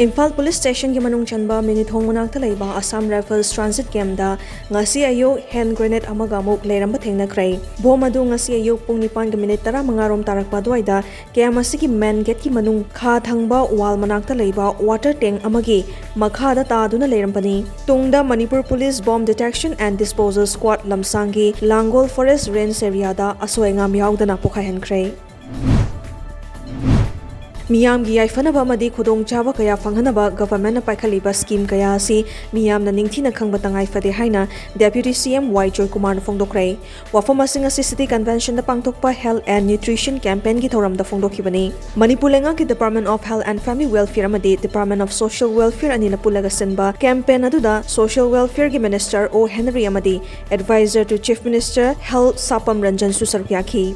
Imphal Police Station ki manung chanba minithong manakta leiba Assam Rifles Transit Camp da ngasi ayuk hand grenade amaga muk leiramba thengnakrai. Bom adu ngasi ayuk pung 9:10 rom tarakpa duaida camp asigi main gate ki manung kha thangba wall manakta leiba water tank amagi makha da taduna leirambani. Tungda Manipur Police Bomb Detection and Disposal Squad lamsangi Langol Forest Range area da asoengam yaudana pokahankrai. Miyam gi yaifanaba amadi khudong chaba kaya fanghanaba government na paikhaliba scheme kaya asi miyam na ningthina khangba tangai fade haina Deputy CM Y Joy Kumar na phongdokrai. Wafam asing asi City Convention na pangtokpa Health and Nutrition Campaign gi thoram da phongdokhibani. Manipur lenga ki Department of Health and Family Welfare amadi Department of Social Welfare ani na pulaga senba campaign aduda Social Welfare gi Minister O Henry amadi Advisor to Chief Minister Health Sapam Ranjan Susarkyaki.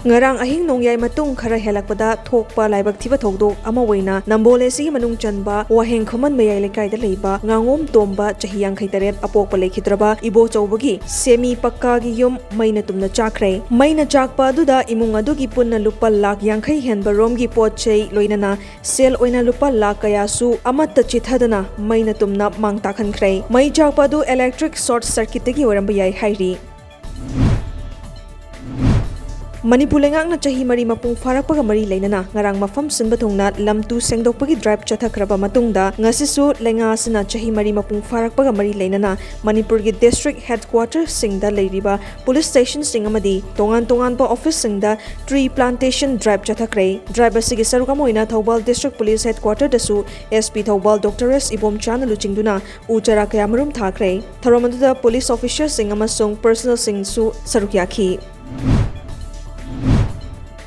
Ngarang ahing nongyay matung khara helakpada thokpa laibak thiba thokdok ama waina nambole si manung chanba waheng khoman mayai lekai da leiba ngangom tomba chahiyang khaitaret apokpa lekhidraba ibo chawbagi semi pakka gi yum maina tumna chakrai maina chakpa duda imung adu gi punna lupa lakh yankhai henba rom gi pot chei loinana sel oina lupa lakh kaya su amatta chithadana maina tumna mangta khankhrai mai chakpa du electric short circuit gi oramba yai hairi. Manipur lengak na chahi mari mapung farakpaga mari leinana ngarang mafam sinba thongna lamtu sengdokpagi drive chathakraba matungda ngasisu lenga asina chahi mari mapung farakpaga mari leinana Manipur gi district headquarters singda leiriba police station singamadi tongan pa office singda tree plantation drive chathakrai drive asigi sarukamoina Thobal district police headquarters dasu SP Thobal Dr. S Ibom Chan luchingduna uchara kayamarum thakrai thoromaduda police officers singama song personal singsu sarukyaki.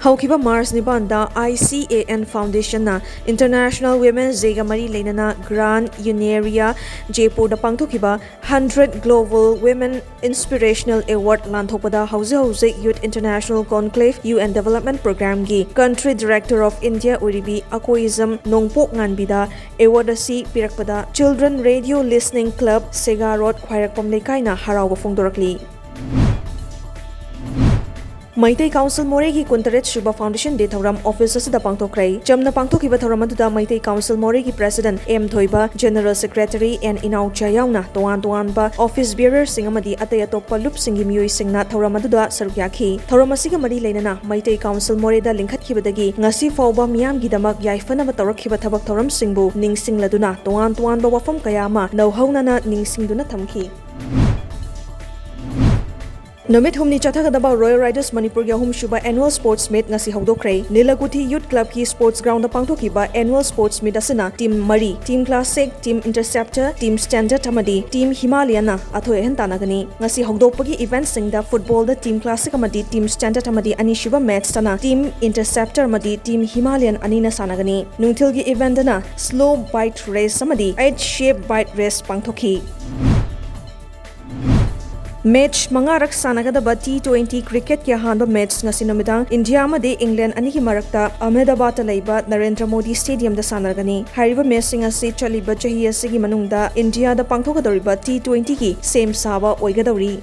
Haukiba Mars Nibanda ICAN Foundation na International Women's Day ga mari leinana Grand Unieria Jaipur da pangthokiba 100 Global Women Inspirational Award lanthokpada hauze Youth International Conclave UN Development Program gi Country Director of India Uribi Akoism Nongpok Nganbida award asi pirakpada Children Radio Listening Club Sega Road Khwairakpam lekai na harawa phongdorakli. Maitai Council Moregi Kuntaret Shuba Foundation Day Thoram Office asida pangthokrai chamna pangthokiba thoram aduda Maitai Council Moregi President M Thoiba General Secretary and Inaucha yauna toan ba office bearer singamadi ataya toppa loop singi miyoi singna thoram aduda sarukyaki thoram asiga mari leinana Maitai Council Moreda lingkhatkibadagi ngasi fawba miyam gidamak yaifana ba tawrakhiba thabak thoram singbu ningsingladuna toan ba wafam kaya ma nauhaunana ningsingduna thamki. Namit humni chathagadaba Royal Riders Manipur gi shuba annual sports meet ngasi hawdokrai Nilaguthi Youth Club ki sports ground da pangthokiba annual sports meet asina team mari team classic team interceptor team standard amadi team Himalayan na athoi hen tanagani ngasi hawdokpagi event singda football da team classic amadi team standard amadi ani shuba match tana team interceptor amadi team Himalayan ani na sanagani nungthil gi event na slow bite race amadi 8 shape bite race pangthoki. Match mangarak sanagadaba T20 cricket ki ahanba match ngasi namidang India amadi England ani ki marakta Ahmedabad ta leiba Narendra Modi Stadium da sanargani hariba match sing asi chaliba chahi asigi manungda India da pangthogadoriba T20 ki same saba oigadori.